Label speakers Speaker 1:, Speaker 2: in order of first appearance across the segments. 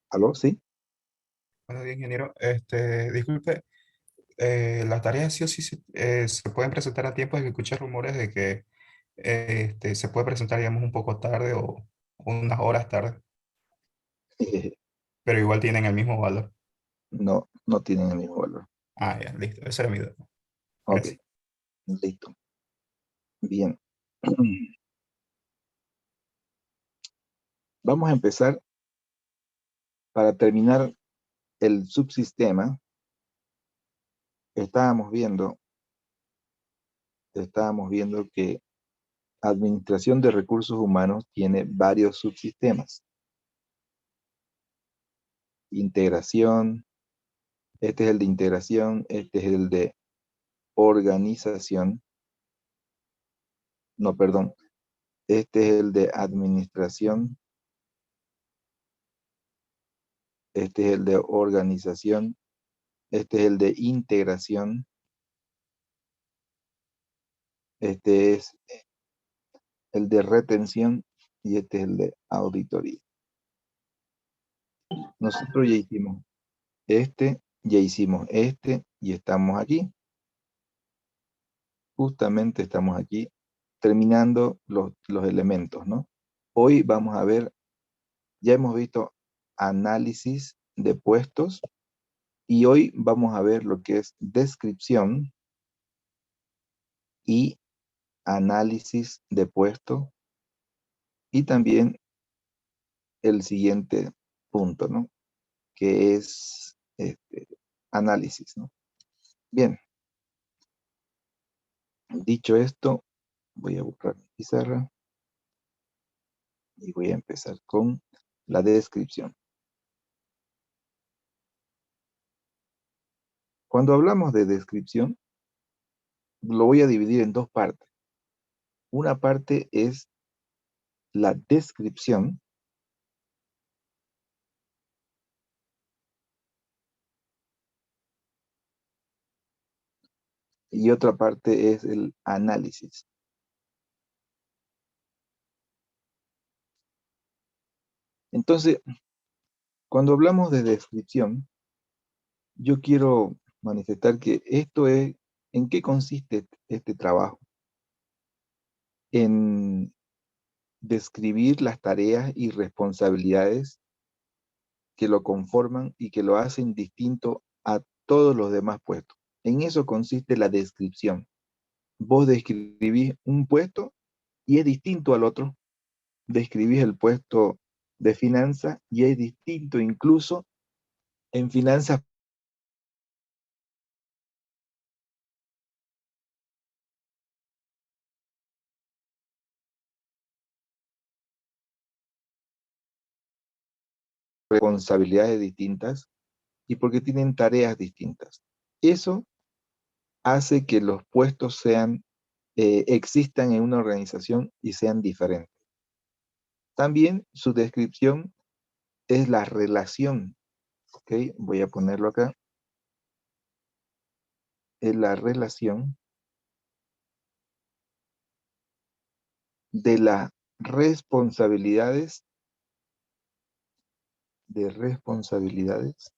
Speaker 1: ¿Aló? ¿Sí?
Speaker 2: Buenos días, ingeniero. Disculpe, las tareas sí o sí se pueden presentar a tiempo. De que escuché rumores de que se puede presentar, digamos, un poco tarde o unas horas tarde, pero igual tienen el mismo valor.
Speaker 1: No, no tienen el mismo valor.
Speaker 2: Ah, ya, listo. Esa era mi duda.
Speaker 1: Ok,
Speaker 2: Gracias.
Speaker 1: listo. Bien. Vamos a empezar para terminar el subsistema. Estábamos viendo, estábamos viendo que Administración de Recursos Humanos tiene varios subsistemas. Integración, este es el de integración, este es el de organización, no, perdón, este es el de administración, este es el de organización, este es el de integración, este es el de retención y este es el de auditoría. Nosotros ya hicimos este y estamos aquí. Justamente estamos aquí terminando los elementos, ¿no? Hoy vamos a ver, ya hemos visto análisis de puestos y hoy vamos a ver lo que es descripción y análisis de puesto y también el siguiente punto, ¿no? Que es análisis, ¿no? Bien, dicho esto, voy a buscar mi pizarra y voy a empezar con la descripción. Cuando hablamos de descripción, lo voy a dividir en dos partes. Una parte es la descripción y otra parte es el análisis. Entonces, cuando hablamos de descripción, yo quiero manifestar que esto es, ¿en qué consiste este trabajo? En describir las tareas y responsabilidades que lo conforman y que lo hacen distinto a todos los demás puestos. En eso consiste la descripción. Vos describís un puesto y es distinto al otro. Describís el puesto de finanzas y es distinto incluso en finanzas responsabilidades distintas y porque tienen tareas distintas. Eso hace que los puestos existan en una organización y sean diferentes. También su descripción es la relación, ¿ok? Voy a ponerlo acá, es la relación de las responsabilidades, de responsabilidades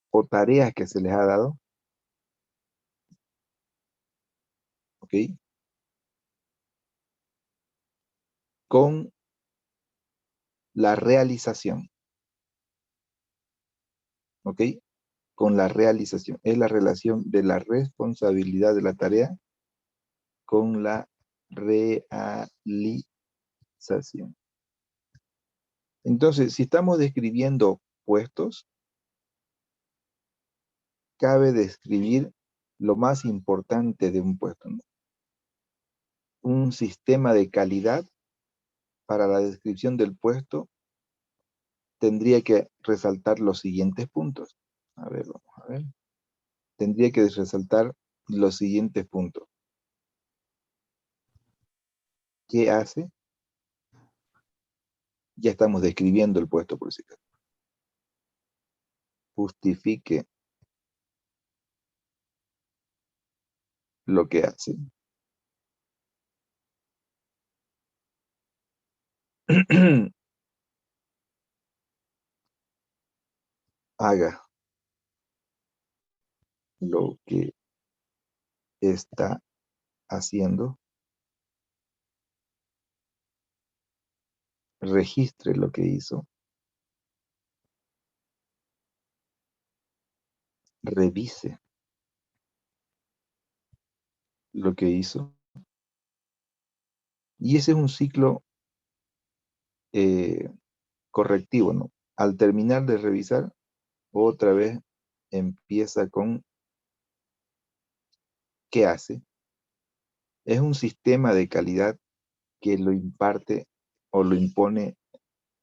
Speaker 1: o tareas que se les ha dado, ¿ok? Con la realización, ¿ok? Con la realización. Es la relación de la responsabilidad de la tarea con la realización. Entonces, si estamos describiendo puestos, cabe describir lo más importante de un puesto, ¿no? Un sistema de calidad para la descripción del puesto tendría que resaltar los siguientes puntos. A ver, vamos a ver. Tendría que resaltar los siguientes puntos. ¿Qué hace? Ya estamos describiendo el puesto por si acaso. Justifique lo que hace. haga lo que está haciendo, registre lo que hizo, revise lo que hizo, y ese es un ciclo eh, correctivo, ¿no? Al terminar de revisar, otra vez empieza con qué hace. Es un sistema de calidad que lo imparte o lo impone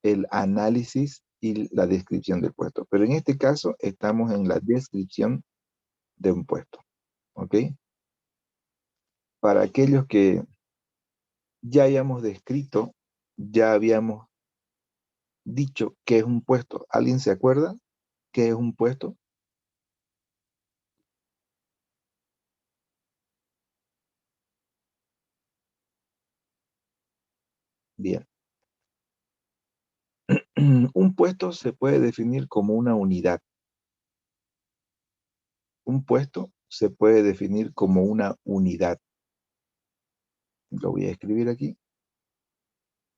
Speaker 1: el análisis y la descripción del puesto. Pero en este caso estamos en la descripción de un puesto, ¿ok? Para aquellos que ya hayamos descrito, ya habíamos dicho qué es un puesto. ¿Alguien se acuerda qué es un puesto? Bien. Un puesto se puede definir como una unidad. Un puesto se puede definir como una unidad. Lo voy a escribir aquí,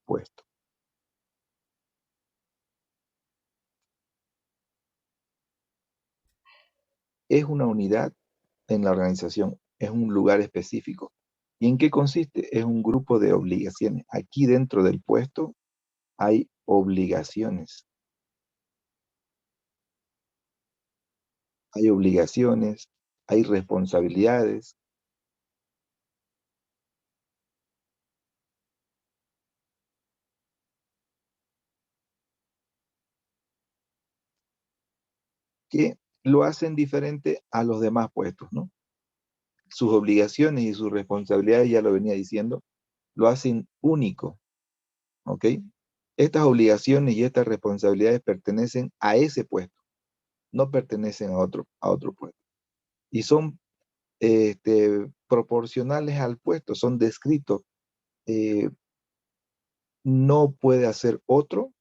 Speaker 1: puesto. Es una unidad en la organización, es un lugar específico. ¿Y en qué consiste? Es un grupo de obligaciones. Aquí dentro del puesto hay hay obligaciones, hay responsabilidades que lo hacen diferente a los demás puestos, ¿no? Sus obligaciones y sus responsabilidades, ya lo venía diciendo, lo hacen único, ¿ok? Estas obligaciones y estas responsabilidades pertenecen a ese puesto, no pertenecen a otro puesto. Y son proporcionales al puesto, son descritos. eh, no puede hacer otro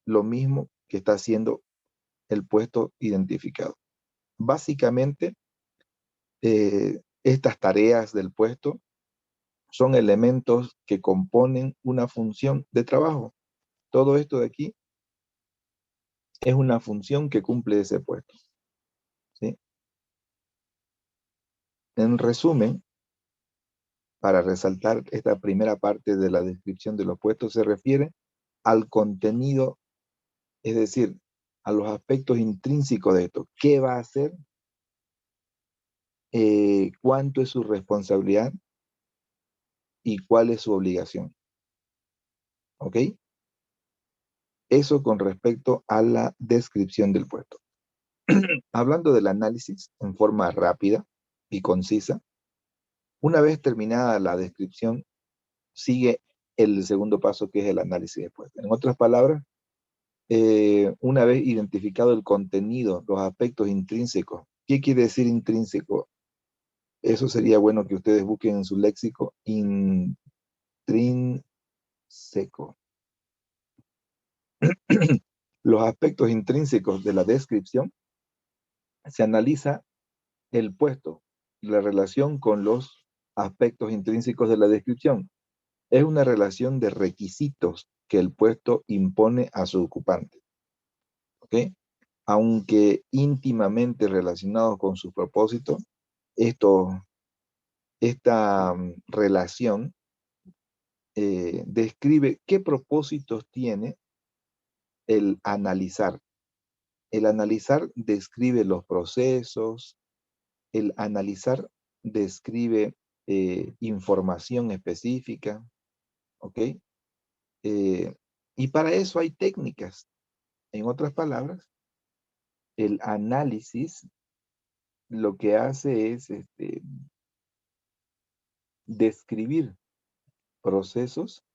Speaker 1: lo mismo que está haciendo el puesto identificado. Básicamente, estas tareas del puesto son elementos que componen una función de trabajo. Todo esto de aquí es una función que cumple ese puesto, ¿sí? En resumen, para resaltar esta primera parte de la descripción de los puestos, se refiere al contenido, es decir, a los aspectos intrínsecos de esto. ¿Qué va a hacer? ¿Cuánto es su responsabilidad? ¿Y cuál es su obligación? ¿Ok? Eso con respecto a la descripción del puesto. Hablando del análisis en forma rápida y concisa, una vez terminada la descripción, sigue el segundo paso, que es el análisis de puesto. En otras palabras, una vez identificado el contenido, los aspectos intrínsecos. ¿Qué quiere decir intrínseco? Eso sería bueno que ustedes busquen en su léxico, intrínseco. Los aspectos intrínsecos de la descripción, se analiza el puesto, la relación con los aspectos intrínsecos de la descripción. Es una relación de requisitos que el puesto impone a su ocupante, ¿ok? Aunque íntimamente relacionados con su propósito, esta relación describe qué propósitos tiene el analizar. El analizar describe los procesos, el analizar describe información específica, ¿ok? Y para eso hay técnicas. En otras palabras, el análisis lo que hace es describir procesos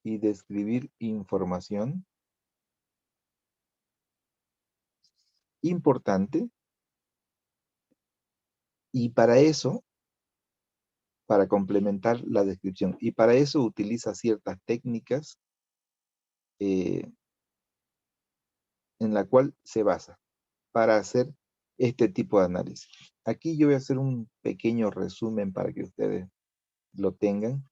Speaker 1: y describir información importante, y para eso para complementar la descripción. Y para eso utiliza ciertas técnicas en la cual se basa para hacer este tipo de análisis. Aquí yo voy a hacer un pequeño resumen para que ustedes lo tengan.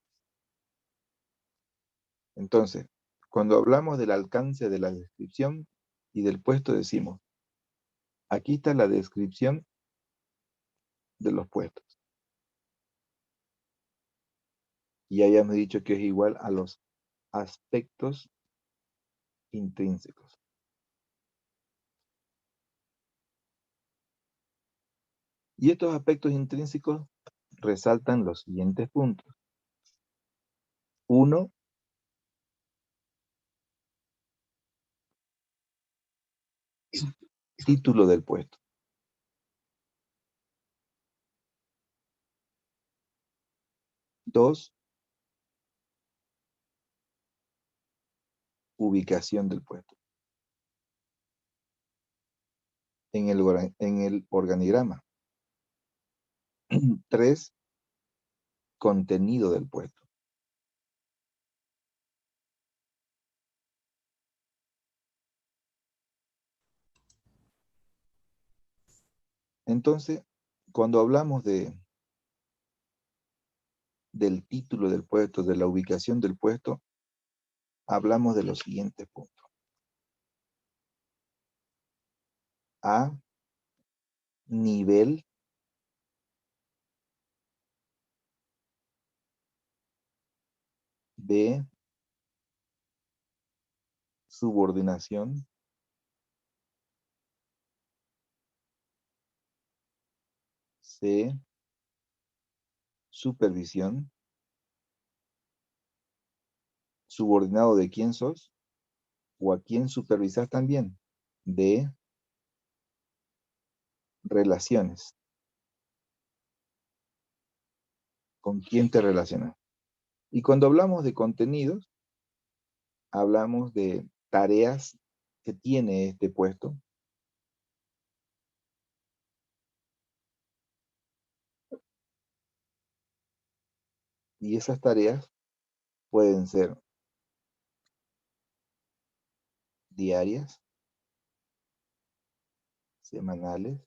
Speaker 1: Entonces, cuando hablamos del alcance de la descripción y del puesto, decimos, aquí está la descripción de los puestos. Y ya habíamos dicho que es igual a los aspectos intrínsecos. Y estos aspectos intrínsecos resaltan los siguientes puntos. 1, título del puesto. 2, ubicación del puesto. En el organigrama. 3, contenido del puesto. Entonces, cuando hablamos del título del puesto, de la ubicación del puesto, hablamos de los siguientes puntos. A, nivel. B, subordinación. C, supervisión. Subordinado de quién sos o a quién supervisas también. D, relaciones. ¿Con quién te relacionas? Y cuando hablamos de contenidos, hablamos de tareas que tiene este puesto. Y esas tareas pueden ser diarias, semanales,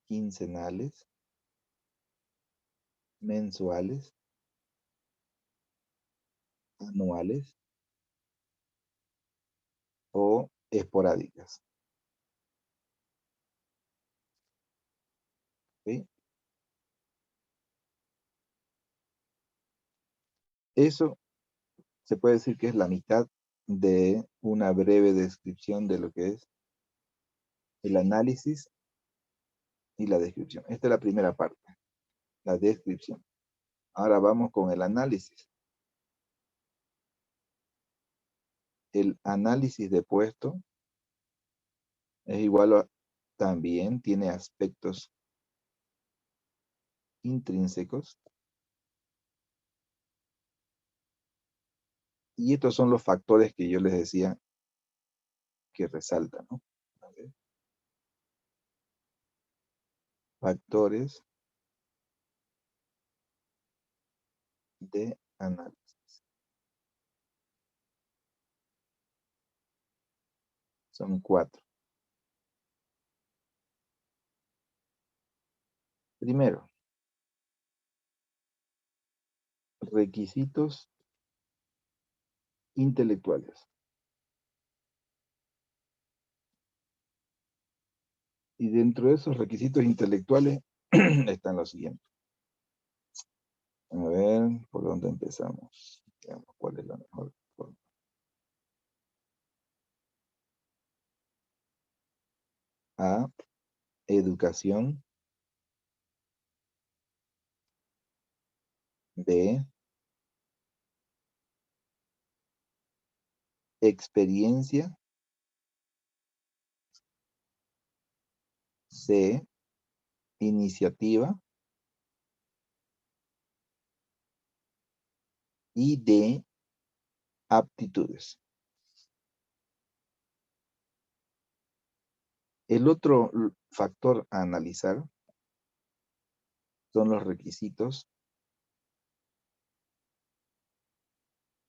Speaker 1: quincenales, mensuales, anuales o esporádicas. ¿Sí? Eso se puede decir que es la mitad de una breve descripción de lo que es el análisis y la descripción. Esta es la primera parte, la descripción. Ahora vamos con el análisis. El análisis de puesto es igual a, también tiene aspectos intrínsecos. Y estos son los factores que yo les decía que resaltan, ¿no? A ver. Factores de análisis. Son 4. Primero, requisitos intelectuales. Y dentro de esos requisitos intelectuales están los siguientes. A ver, ¿por dónde empezamos? Veamos cuál es la mejor forma. A, educación. B, experiencia. C, iniciativa. Y D, aptitudes. El otro factor a analizar son los requisitos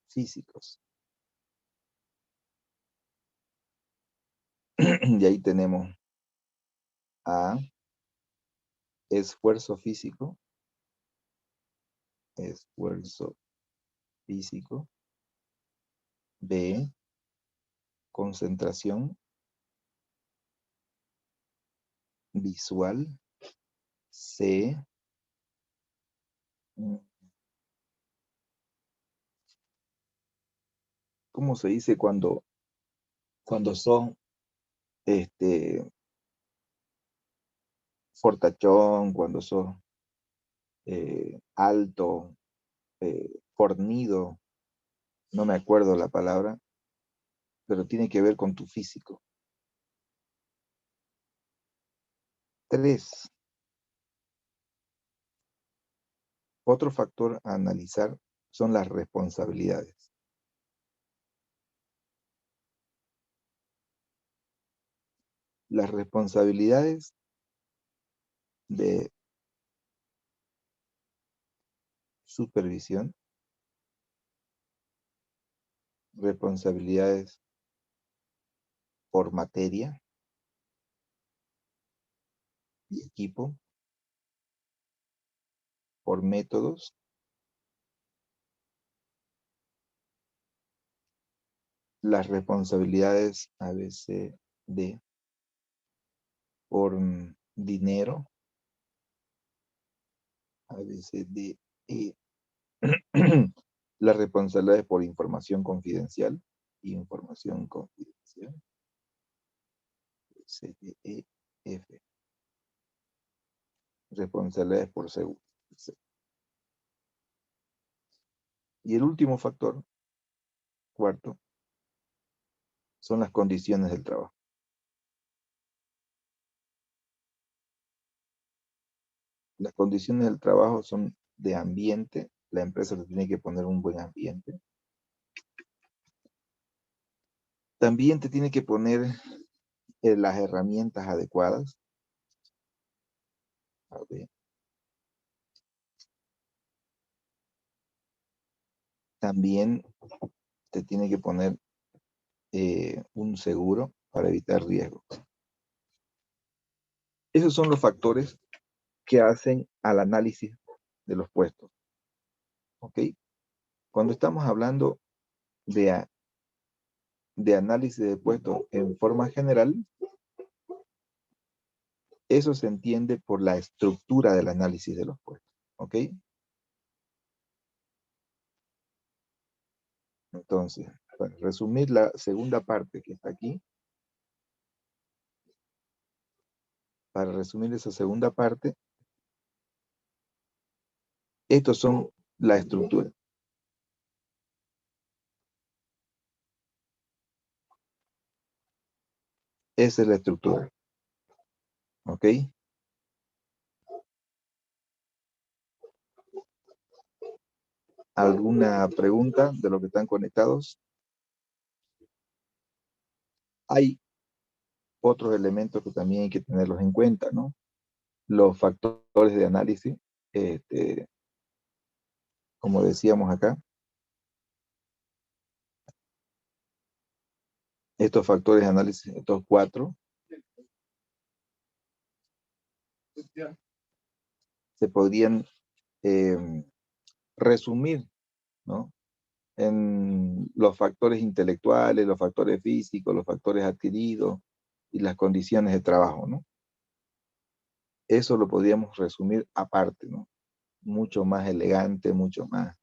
Speaker 1: físicos. Y ahí tenemos A, esfuerzo físico, esfuerzo físico. B, concentración visual. C, ¿cómo se dice cuando son fortachón, cuando sos alto, fornido? No me acuerdo la palabra, pero tiene que ver con tu físico. 3, otro factor a analizar son las responsabilidades. Las responsabilidades de supervisión, responsabilidades por materia y equipo, por métodos, las responsabilidades a veces por dinero, a veces las responsabilidades por información confidencial, CDEF, responsabilidades por seguro. Y el último factor, cuarto, son las condiciones del trabajo. Las condiciones del trabajo son de ambiente. La empresa le tiene que poner un buen ambiente. También te tiene que poner las herramientas adecuadas. A ver. También te tiene que poner un seguro para evitar riesgos. Esos son los factores que hacen al análisis de los puestos. ¿Ok? Cuando estamos hablando de análisis de puestos en forma general, eso se entiende por la estructura del análisis de los puestos. ¿Ok? Entonces, para resumir la segunda parte que está aquí, para resumir esa segunda parte, estos son la estructura. Esa es la estructura. ¿Ok? ¿Alguna pregunta de los que están conectados? Hay otros elementos que también hay que tenerlos en cuenta, ¿no? Los factores de análisis, como decíamos acá, estos factores de análisis, estos 4, se podrían resumir, ¿no? En los factores intelectuales, los factores físicos, los factores adquiridos y las condiciones de trabajo, ¿no? Eso lo podríamos resumir aparte, ¿no? Mucho más elegante, mucho más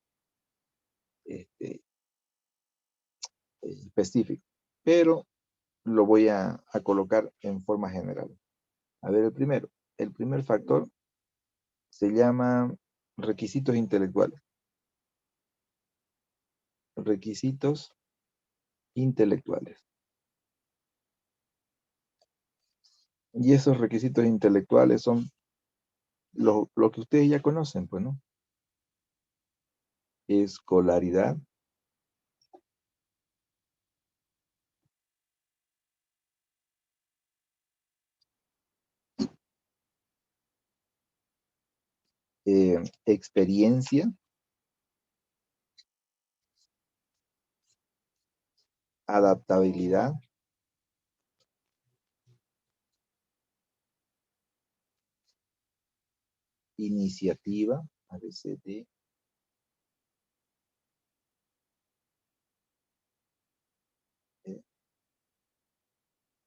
Speaker 1: específico. Pero lo voy a colocar en forma general. A ver, el primer factor se llama requisitos intelectuales. Requisitos intelectuales. Y esos requisitos intelectuales son lo que ustedes ya conocen, pues, ¿no? Escolaridad, experiencia, adaptabilidad, iniciativa, ABCD,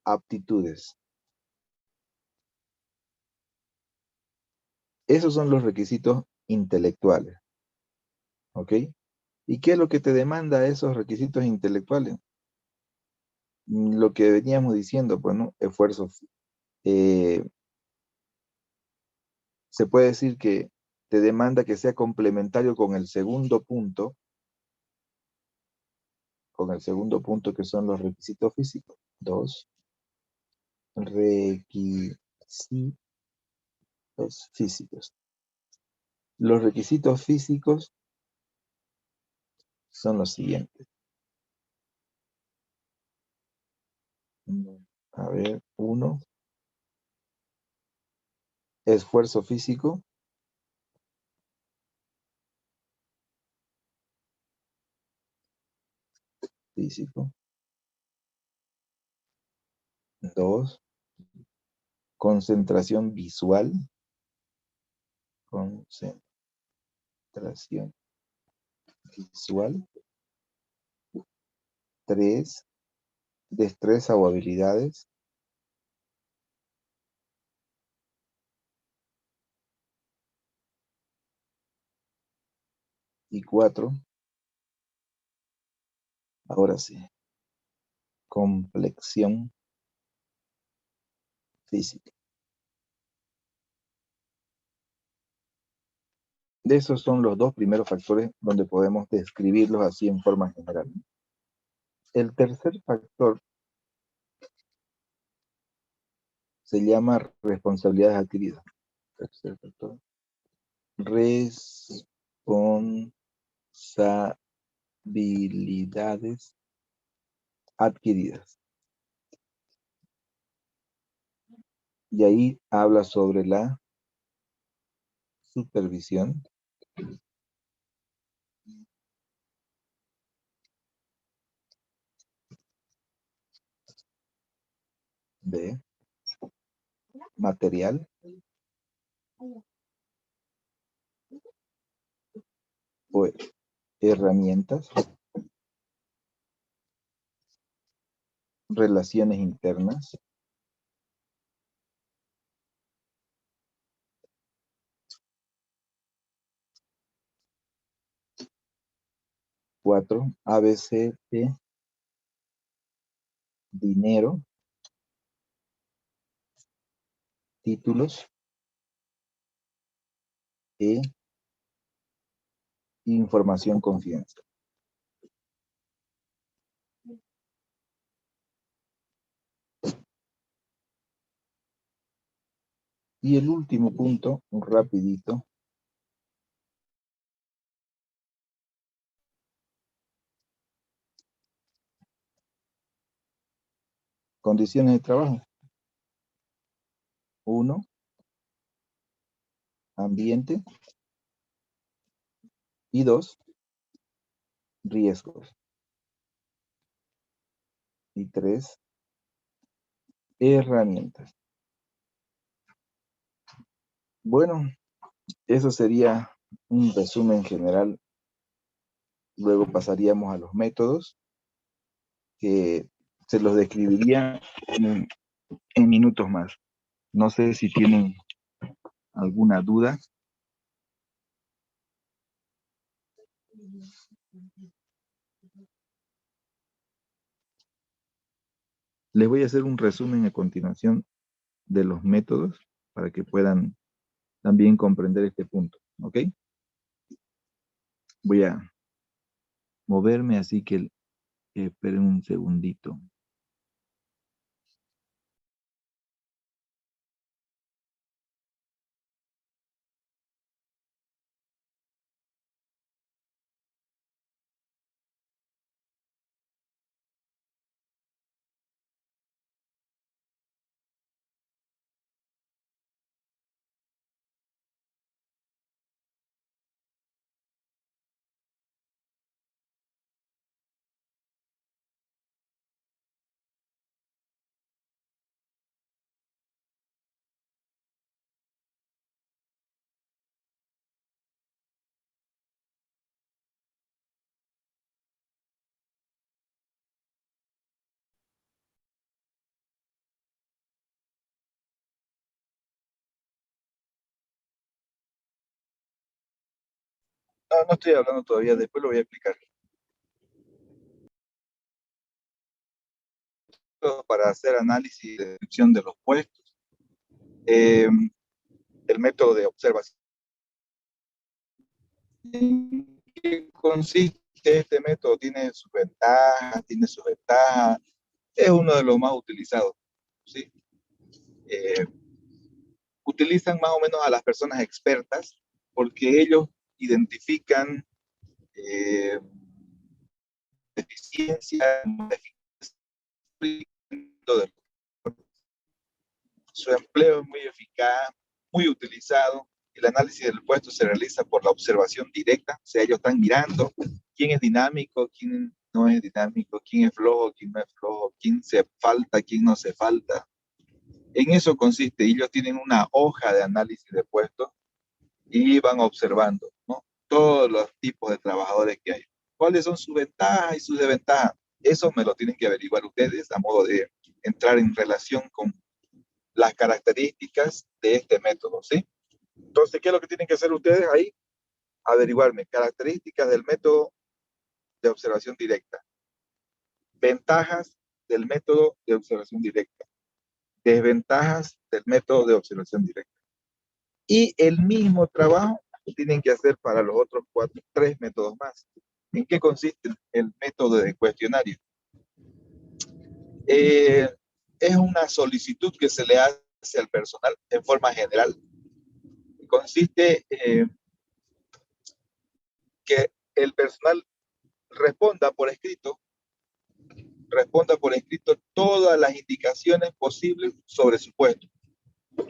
Speaker 1: aptitudes. Esos son los requisitos intelectuales, ¿ok? ¿Y qué es lo que te demanda esos requisitos intelectuales? Lo que veníamos diciendo, pues, ¿no? Esfuerzo. Se puede decir que te demanda que sea complementario con el segundo punto que son los requisitos físicos. 2, requisitos físicos. Los requisitos físicos son los siguientes. A ver, 1, esfuerzo físico. Físico. 2, concentración visual. Concentración visual. 3, destreza o habilidades. Y 4, ahora sí, complexión física. De esos son los dos primeros factores donde podemos describirlos así en forma general. El tercer factor se llama responsabilidades adquiridas. Tercer factor. Responsabilidades adquiridas. Y ahí habla sobre la supervisión de material, o herramientas, relaciones internas, 4, ABCD, dinero, títulos, e información confidencial. Y el último punto, un rapidito, condiciones de trabajo. 1, ambiente. Y 2, riesgos. Y 3, herramientas. Bueno, eso sería un resumen general. Luego pasaríamos a los métodos, que se los describiría en minutos más. No sé si tienen alguna duda. Les voy a hacer un resumen a continuación de los métodos para que puedan también comprender este punto, ¿ok? Voy a moverme, así que esperen un segundito. No, no estoy hablando todavía, después lo voy a explicar. Para hacer análisis y descripción de los puestos, eh, el método de observación. ¿En qué consiste este método? Tiene sus ventajas, es uno de los más utilizados, ¿sí? Eh, Utilizan más o menos a las personas expertas porque ellos identifican eh, deficiencias, su empleo es muy eficaz, muy utilizado. El análisis del puesto se realiza por la observación directa, o sea, ellos están mirando quién es dinámico, quién no es dinámico, quién es flojo, quién no es flojo, quién se falta, quién no se falta. En eso consiste, ellos tienen una hoja de análisis de puestos y van observando, ¿no? Todos los tipos de trabajadores que hay. ¿Cuáles son sus ventajas y sus desventajas? Eso me lo tienen que averiguar ustedes a modo de entrar en relación con las características de este método, ¿sí? Entonces, ¿qué es lo que tienen que hacer ustedes ahí? Averiguarme características del método de observación directa, ventajas del método de observación directa, desventajas del método de observación directa. Y el mismo trabajo tienen que hacer para los otros tres métodos más. ¿En qué consiste el método de cuestionario? Eh, es una solicitud que se le hace al personal en forma general. Consiste que el personal responda por escrito todas las indicaciones posibles sobre su puesto,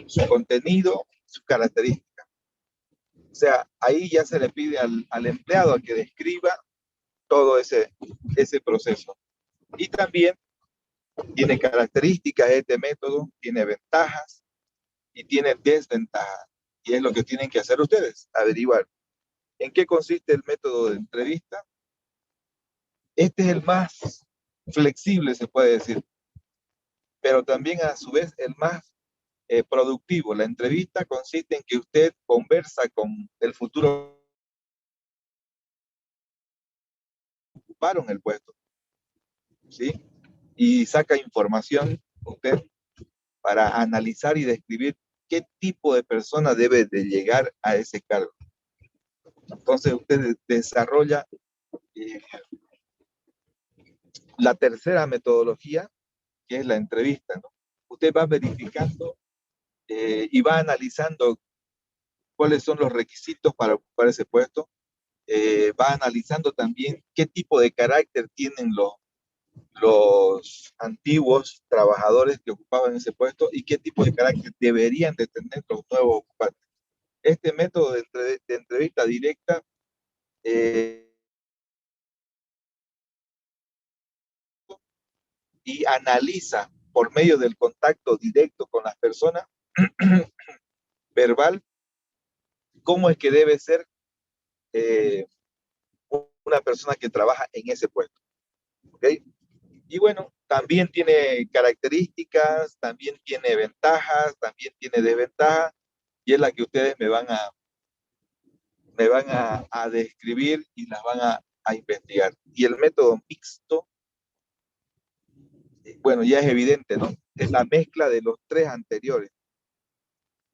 Speaker 1: su contenido, sus características. O sea, ahí ya se le pide al empleado a que describa todo ese proceso. Y también tiene características este método, tiene ventajas y tiene desventajas. Y es lo que tienen que hacer ustedes, averiguar en qué consiste el método de entrevista. Este es el más flexible, se puede decir, pero también a su vez el más productivo. La entrevista consiste en que usted conversa con el futuro que ocuparon el puesto, ¿sí? Y saca información usted para analizar y describir qué tipo de persona debe de llegar a ese cargo. Entonces usted desarrolla eh, la tercera metodología, que es la entrevista, ¿no? Usted va verificando y va analizando cuáles son los requisitos para ocupar ese puesto, va analizando también qué tipo de carácter tienen los antiguos trabajadores que ocupaban ese puesto y qué tipo de carácter deberían de tener los nuevos ocupantes. Este método de entrevista directa y analiza por medio del contacto directo con las personas verbal cómo es que debe ser eh, una persona que trabaja en ese puesto. ¿Okay? Y bueno, también tiene características, también tiene ventajas, también tiene desventajas, y es la que ustedes me van a describir y las van a investigar. Y el método mixto, bueno, ya es evidente, ¿no? Es la mezcla de los tres anteriores.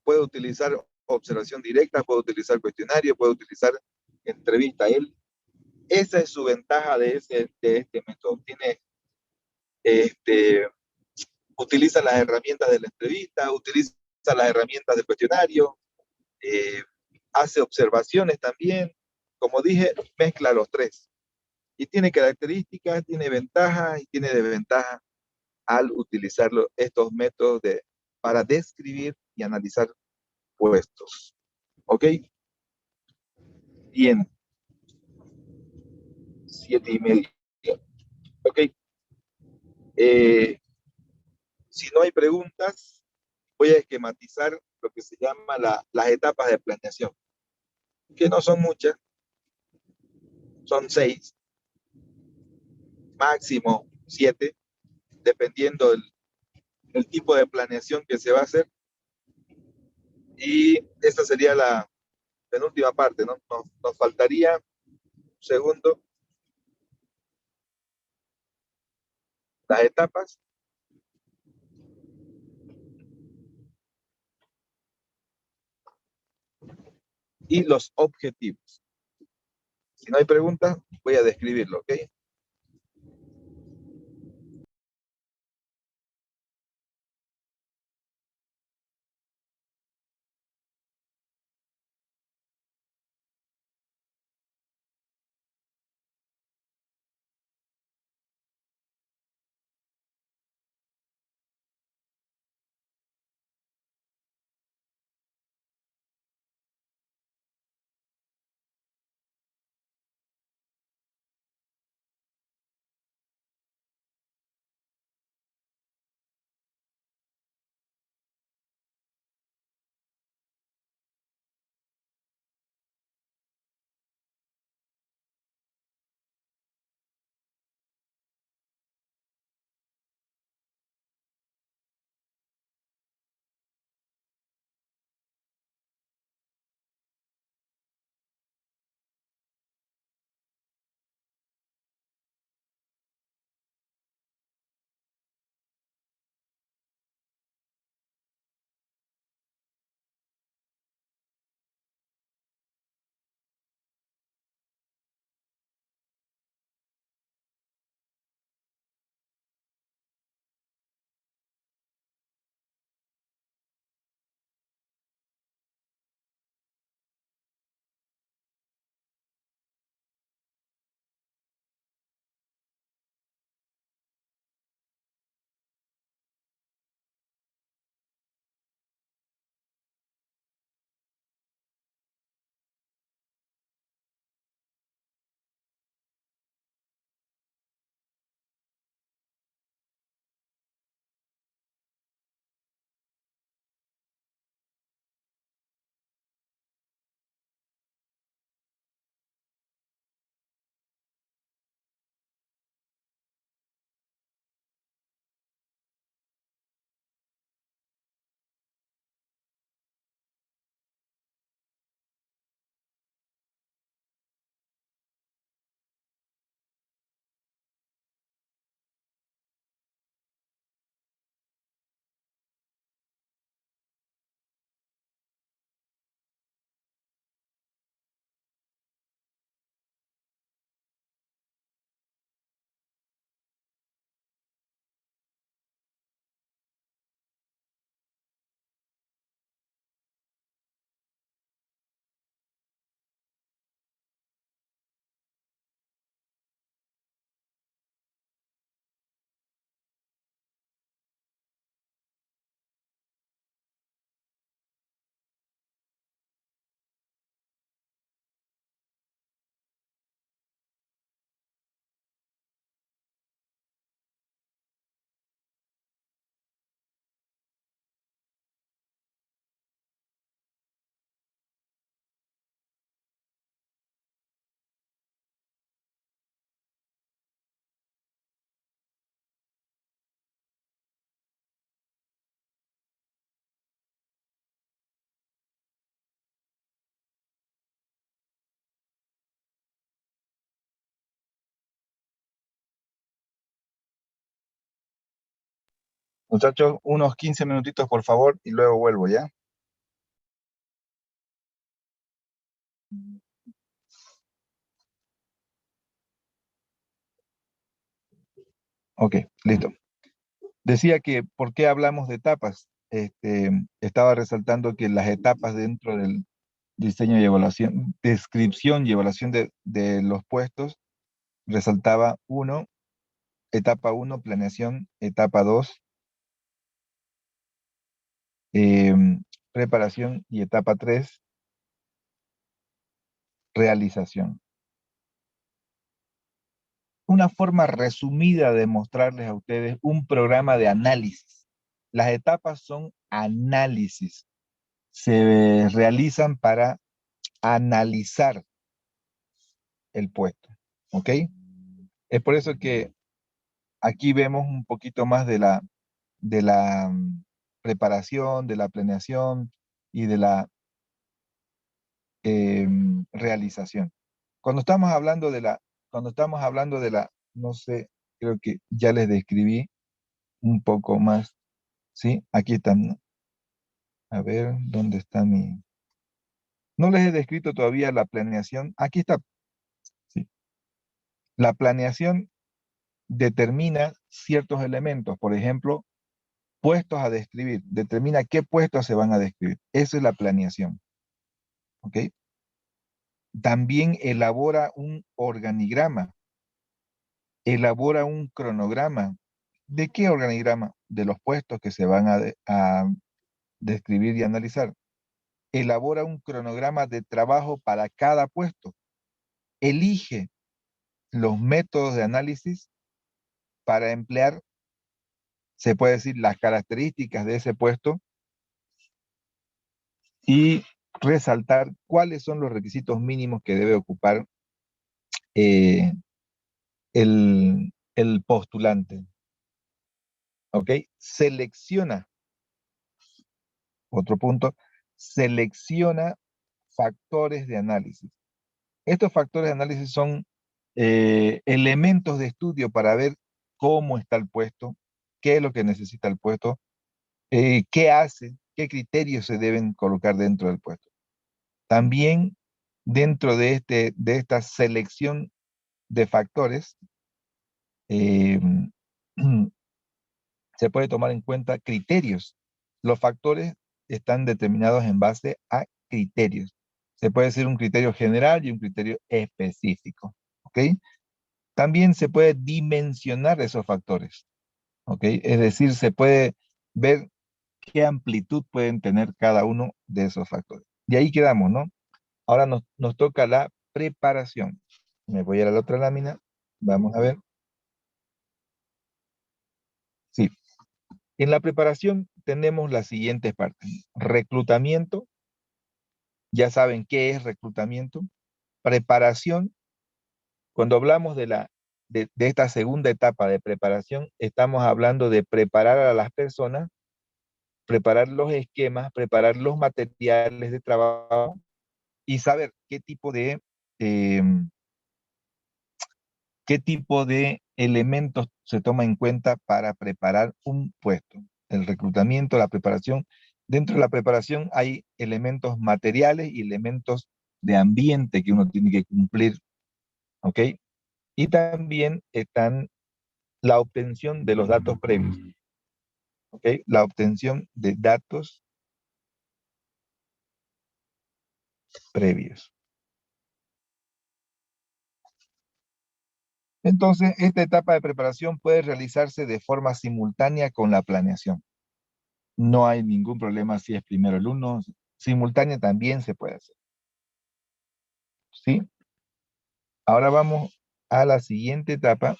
Speaker 1: Puede utilizar observación directa, puede utilizar cuestionario, puede utilizar entrevista. Esa es su ventaja de este método. Este, utiliza las herramientas de la entrevista, utiliza las herramientas del cuestionario, eh, hace observaciones también. Como dije, mezcla los tres. Y tiene características, tiene ventajas y tiene desventajas al utilizar estos métodos para describir y analizar puestos. ¿Ok? Bien, 7:30. Ok. Eh, si no hay preguntas, voy a esquematizar lo que se llama las etapas de planeación, que no son muchas, son 6, máximo 7, dependiendo el tipo de planeación que se va a hacer. Y esta sería penúltima parte, ¿no? Nos faltaría un segundo, las etapas y los objetivos. Si no hay preguntas, voy a describirlo, ¿ok? Muchachos, unos 15 minutitos, por favor, y luego vuelvo, ¿ya? Ok, listo. Decía que, ¿por qué hablamos de etapas? Estaba resaltando que las etapas dentro del diseño y evaluación, descripción y evaluación de los puestos, resaltaba uno, etapa uno, planeación, etapa 2, preparación y etapa 3, realización. Una forma resumida de mostrarles a ustedes un programa de análisis. Las etapas son análisis. Se realizan para analizar el puesto, ¿ok? Es por eso que aquí vemos un poquito más de la preparación, de la planeación y de la realización. Cuando estamos hablando de la, no sé, creo que ya les describí un poco más, ¿sí? Aquí están, ¿no? A ver, ¿dónde está mi? No les he descrito todavía la planeación. Aquí está, sí. La planeación determina ciertos elementos, por ejemplo, puestos a describir, determina qué puestos se van a describir. Eso es la planeación, ¿ok? También elabora un organigrama, elabora un cronograma. ¿De qué organigrama? De los puestos que se van a describir y analizar. Elabora un cronograma de trabajo para cada puesto. Elige los métodos de análisis para emplear, se puede decir, las características de ese puesto y resaltar cuáles son los requisitos mínimos que debe ocupar eh, el postulante. ¿Ok? Selecciona, otro punto, selecciona factores de análisis. Estos factores de análisis son elementos de estudio para ver cómo está el puesto, qué es lo que necesita el puesto, qué hace, qué criterios se deben colocar dentro del puesto. También dentro de esta selección de factores, eh, se puede tomar en cuenta criterios. Los factores están determinados en base a criterios. Se puede decir un criterio general y un criterio específico. ¿Ok? También se puede dimensionar esos factores. ¿Ok? Es decir, se puede ver qué amplitud pueden tener cada uno de esos factores. Y ahí quedamos, ¿no? Ahora nos toca la preparación. Me voy a la otra lámina. Vamos a ver. Sí. En la preparación tenemos las siguientes partes. Reclutamiento. Ya saben qué es reclutamiento. Preparación. Cuando hablamos de esta segunda etapa de preparación, estamos hablando de preparar a las personas, preparar los esquemas, preparar los materiales de trabajo y saber eh, qué tipo de elementos se toma en cuenta para preparar un puesto. El reclutamiento, la preparación. Dentro de la preparación hay elementos materiales y elementos de ambiente que uno tiene que cumplir, ¿ok? Y también están la obtención de los datos previos, ¿ok? La obtención de datos previos. Entonces, esta etapa de preparación puede realizarse de forma simultánea con la planeación. No hay ningún problema si es primero el uno, simultánea también se puede hacer, ¿sí? Ahora vamos a la siguiente etapa,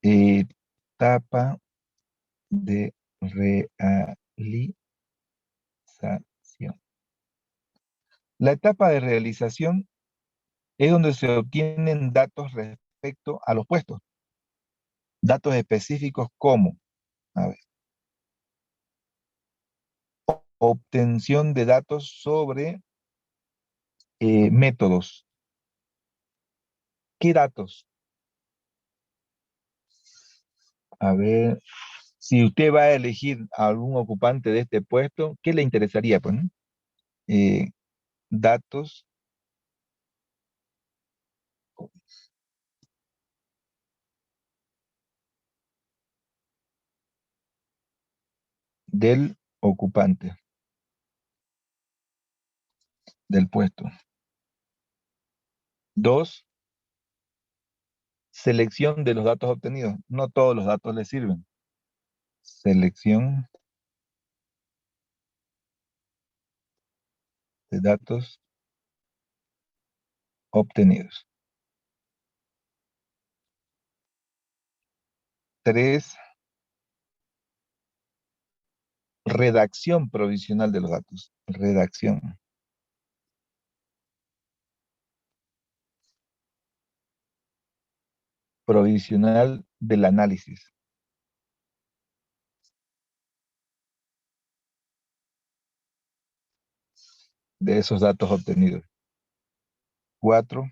Speaker 1: etapa de realización. La etapa de realización es donde se obtienen datos respecto a los puestos, datos específicos como, a ver, obtención de datos sobre métodos. ¿Qué datos? A ver, si usted va a elegir a algún ocupante de este puesto, ¿qué le interesaría? Pues, ¿no? Eh, datos del ocupante del puesto. Dos, selección de los datos obtenidos. No todos los datos le sirven. Selección de datos obtenidos. Tres, redacción provisional de los datos. Redacción provisional del análisis. de esos datos obtenidos. 4.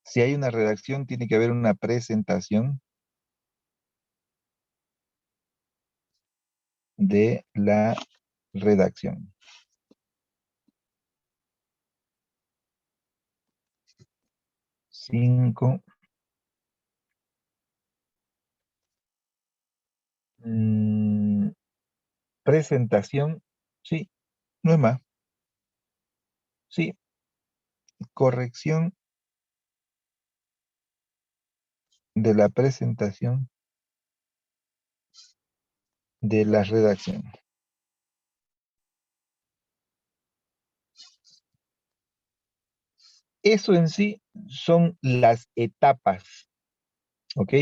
Speaker 1: Si hay una redacción, tiene que haber una presentación de la redacción. 5. Presentación, sí, no es más. Sí, corrección de la presentación de la redacción. Eso en sí son las etapas, ¿ok?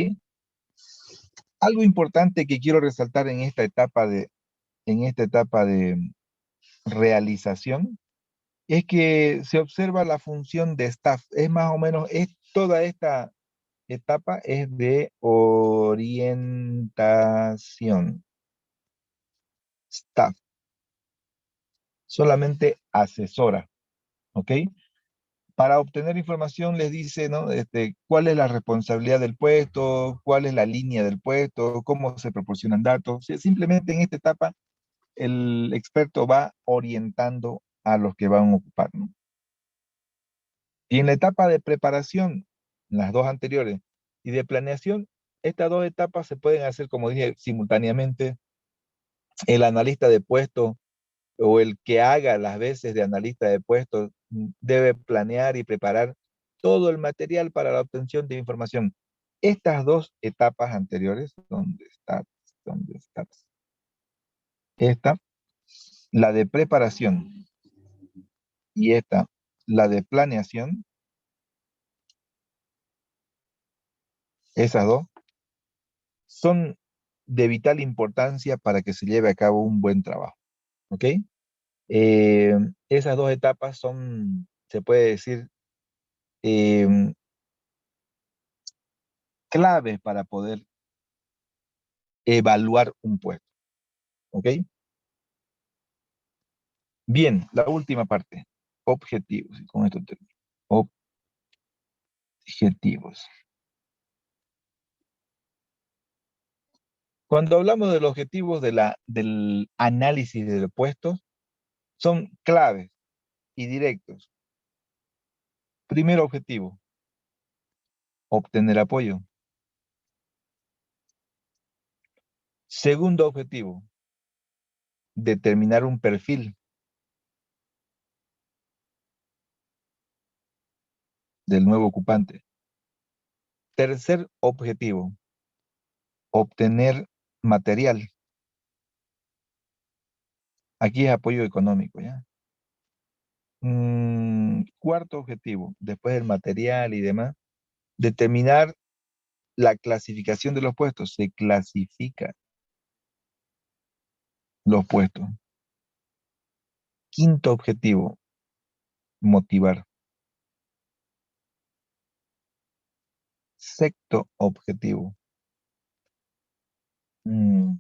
Speaker 1: Algo importante que quiero resaltar en esta etapa de realización es que se observa la función de staff. Es más o menos, toda esta etapa es de orientación. Staff, solamente asesora, ¿ok? Para obtener información les dice, ¿no? Cuál es la responsabilidad del puesto, cuál es la línea del puesto, cómo se proporcionan datos. O sea, simplemente en esta etapa el experto va orientando a los que van a ocupar, ¿no? Y en la etapa de preparación, las dos anteriores, y de planeación, estas dos etapas se pueden hacer, como dije, simultáneamente. El analista de puesto o el que haga las veces de analista de puestos debe planear y preparar todo el material para la obtención de información. Estas dos etapas anteriores, ¿dónde está? ¿Dónde está? Esta, la de preparación y esta, la de planeación, esas dos, son de vital importancia para que se lleve a cabo un buen trabajo. ¿Ok? Eh, Esas dos etapas son, se puede decir, eh, claves para poder evaluar un puesto. ¿Ok? Bien, la última parte. Objetivos. Y con esto termino. Objetivos. Cuando hablamos de los objetivos del análisis de puestos, son claves y directos. Primer objetivo, obtener apoyo. Segundo objetivo, determinar un perfil del nuevo ocupante. Tercer objetivo, obtener material. Aquí es apoyo económico, ¿ya? Cuarto objetivo, después del material y demás, determinar la clasificación de los puestos. Se clasifica los puestos. Quinto objetivo, motivar. Sexto objetivo, mm,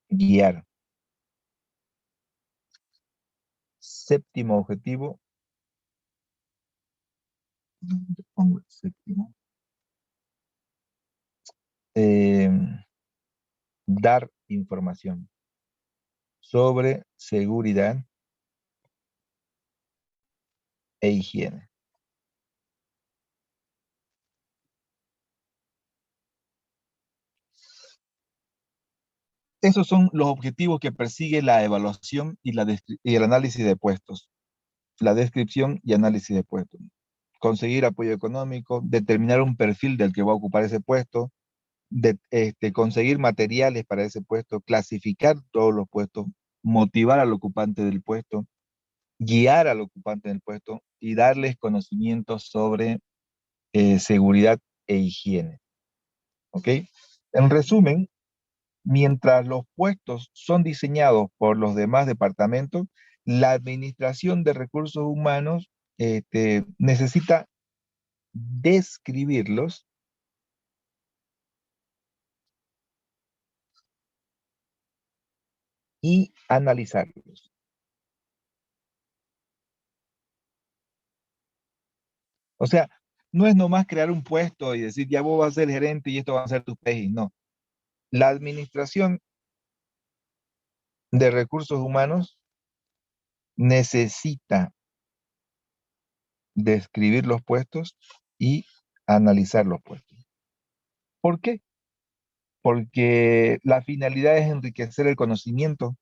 Speaker 1: guiar. Séptimo objetivo, ¿dónde pongo el séptimo? Eh, Dar información sobre seguridad e higiene. Esos son los objetivos que persigue la evaluación y el análisis de puestos. La descripción y análisis de puestos. Conseguir apoyo económico, determinar un perfil del que va a ocupar ese puesto, conseguir materiales para ese puesto, clasificar todos los puestos, motivar al ocupante del puesto, guiar al ocupante del puesto y darles conocimientos sobre seguridad e higiene. ¿Ok? En resumen, mientras los puestos son diseñados por los demás departamentos, la administración de recursos humanos necesita describirlos y analizarlos. O sea, no es nomás crear un puesto y decir, ya vos vas a ser gerente y esto va a ser tu PEGI. No. La administración de recursos humanos necesita describir los puestos y analizar los puestos. ¿Por qué? Porque la finalidad es enriquecer el conocimiento,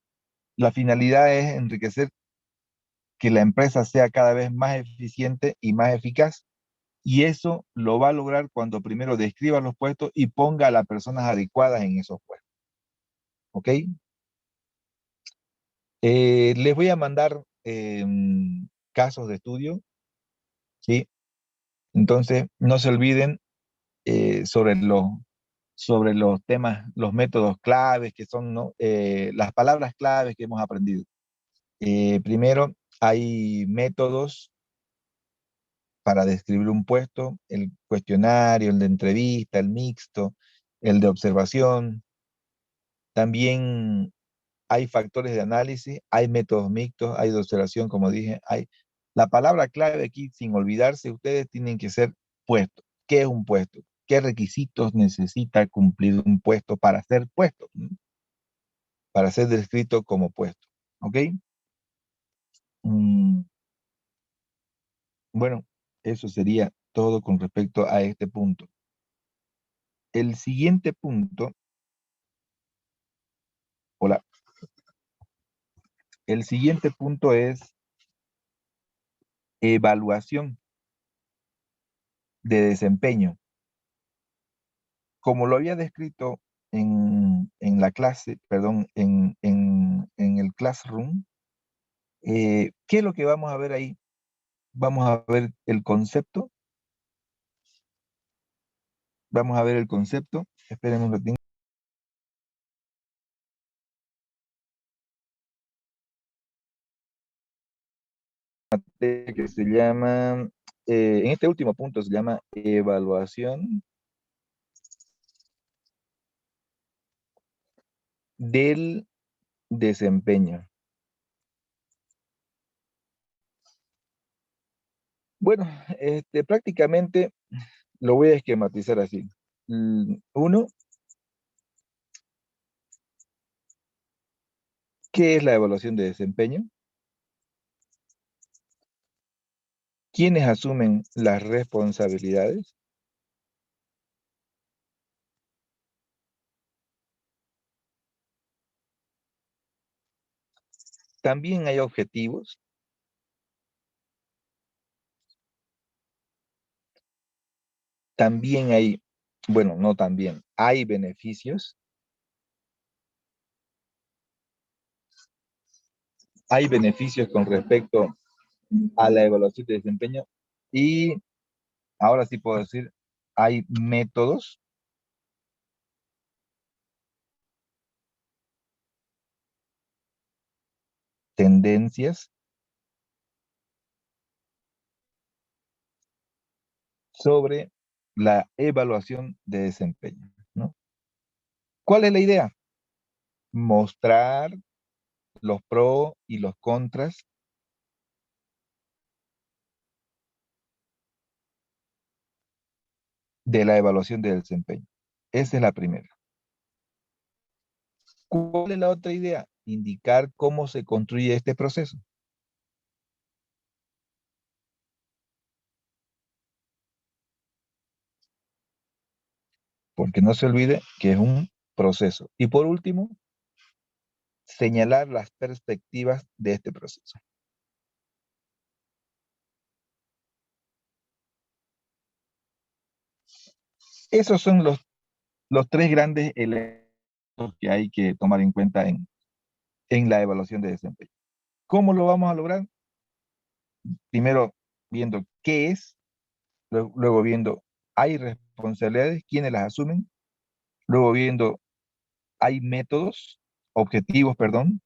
Speaker 1: la finalidad es enriquecer que la empresa sea cada vez más eficiente y más eficaz. Y eso lo va a lograr cuando primero describa los puestos y ponga a las personas adecuadas en esos puestos. ¿Ok? Les voy a mandar casos de estudio, ¿sí? Entonces, no se olviden sobre sobre los temas, los métodos claves que son, ¿no? Las palabras claves que hemos aprendido. Primero, hay métodos para describir un puesto, el cuestionario, el de entrevista, el mixto, el de observación. También hay factores de análisis, hay métodos mixtos, hay de observación, como dije, hay... La palabra clave aquí, sin olvidarse, ustedes tienen que ser puesto. ¿Qué es un puesto? ¿Qué requisitos necesita cumplir un puesto para ser puesto? Para ser descrito como puesto. ¿Ok? Mm, bueno, eso sería todo con respecto a este punto. El siguiente punto, hola, el siguiente punto es evaluación de desempeño. Como lo había descrito en la clase, perdón, en el classroom, ¿qué es lo que vamos a ver ahí? Vamos a ver el concepto, vamos a ver el concepto, esperen un ratito, que se llama, en este último punto se llama evaluación del desempeño. Bueno, prácticamente lo voy a esquematizar así. Uno, ¿qué es la evaluación de desempeño? ¿Quiénes asumen las responsabilidades? También hay objetivos, también hay, bueno, no también, hay beneficios, hay beneficios con respecto a la evaluación de desempeño y ahora sí puedo decir, hay métodos, tendencias sobre la evaluación de desempeño, ¿no? ¿Cuál es la idea? Mostrar los pros y los contras de la evaluación de desempeño. Esa es la primera. ¿Cuál es la otra idea? Indicar cómo se construye este proceso. Porque no se olvide que es un proceso. Y por último, señalar las perspectivas de este proceso. Esos son los tres grandes elementos que hay que tomar en cuenta en la evaluación de desempeño. ¿Cómo lo vamos a lograr? Primero, viendo qué es, luego viendo, hay responsabilidades, quiénes las asumen, luego viendo, hay métodos, objetivos, perdón,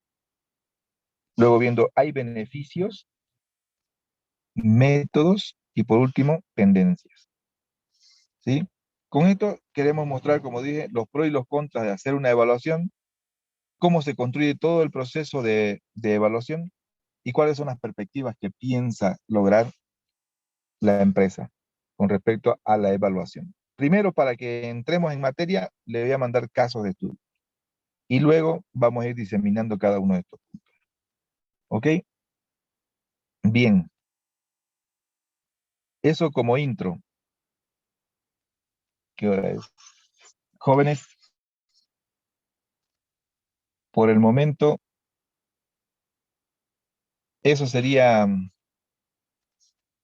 Speaker 1: luego viendo, hay beneficios, métodos y por último, tendencias. ¿Sí? Con esto queremos mostrar, como dije, los pros y los contras de hacer una evaluación cómo se construye todo el proceso de evaluación y cuáles son las perspectivas que piensa lograr la empresa con respecto a la evaluación. Primero, para que entremos en materia, le voy a mandar casos de estudio y luego vamos a ir diseminando cada uno de estos puntos. ¿Ok? Bien, eso como intro. ¿Qué hora es? Jóvenes, por el momento, eso sería,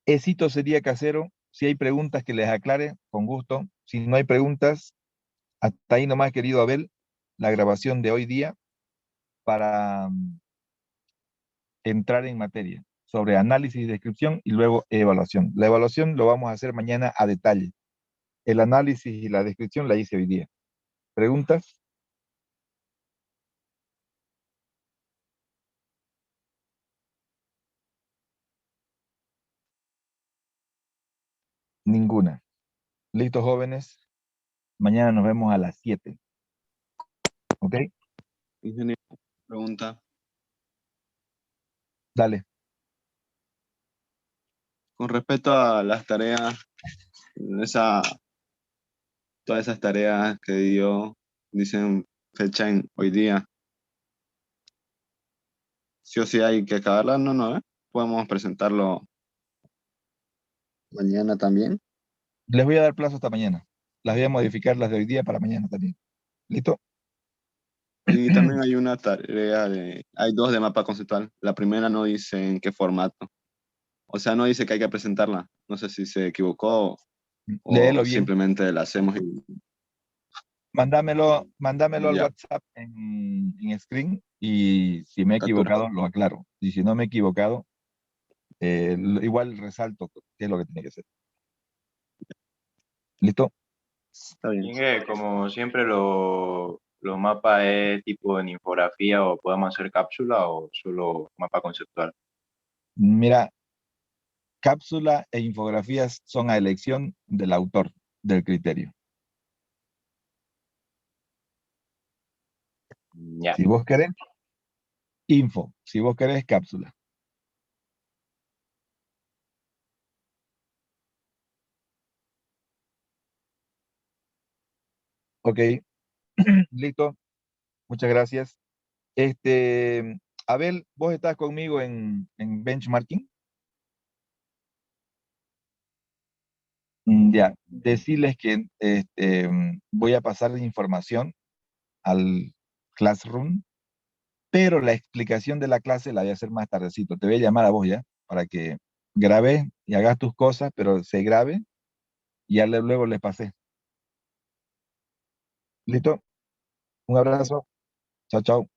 Speaker 1: éxito sería casero. Si hay preguntas que les aclare, con gusto. Si no hay preguntas, hasta ahí nomás, querido Abel, la grabación de hoy día para entrar en materia sobre análisis y descripción y luego evaluación. La evaluación lo vamos a hacer mañana a detalle. El análisis y la descripción la hice hoy día. ¿Preguntas? Ninguna. Listo, jóvenes. Mañana nos vemos a las 7. ¿Ok?
Speaker 3: Ingeniero, pregunta.
Speaker 1: Dale.
Speaker 3: Con respecto a las tareas, esa, todas esas tareas que dio, dicen fecha en hoy día. Sí o sí hay que acabarlas, no, no, ¿eh? Podemos presentarlo mañana también.
Speaker 1: Les voy a dar plazo hasta mañana. Las voy a modificar las de hoy día para mañana también. ¿Listo?
Speaker 3: Y también hay una tarea hay dos de mapa conceptual. La primera no dice en qué formato. O sea, no dice que hay que presentarla. No sé si se equivocó
Speaker 1: Léelo
Speaker 3: o
Speaker 1: bien.
Speaker 3: simplemente la hacemos y
Speaker 1: Mándamelo al
Speaker 3: ya.
Speaker 1: WhatsApp en screen y si me he
Speaker 3: Captura.
Speaker 1: equivocado, lo aclaro. Y si no me he equivocado, igual resalto qué es lo que tiene que ser. ¿Listo?
Speaker 3: Está bien.
Speaker 4: Inge, como siempre, los mapas es tipo en infografía o podemos hacer cápsula o solo mapa conceptual.
Speaker 1: Mira, cápsula e infografías son a elección del autor del criterio.
Speaker 4: Ya.
Speaker 1: Si vos querés, info. Si vos querés, cápsula. Ok, listo. Muchas gracias. Abel, vos estás conmigo en benchmarking. Ya, decirles que voy a pasar información al Classroom, pero la explicación de la clase la voy a hacer más tardecito. Te voy a llamar a vos ya, para que grabes y hagas tus cosas, pero se grabe y ya luego les pasé. ¿Listo? Un abrazo. Chao, chao.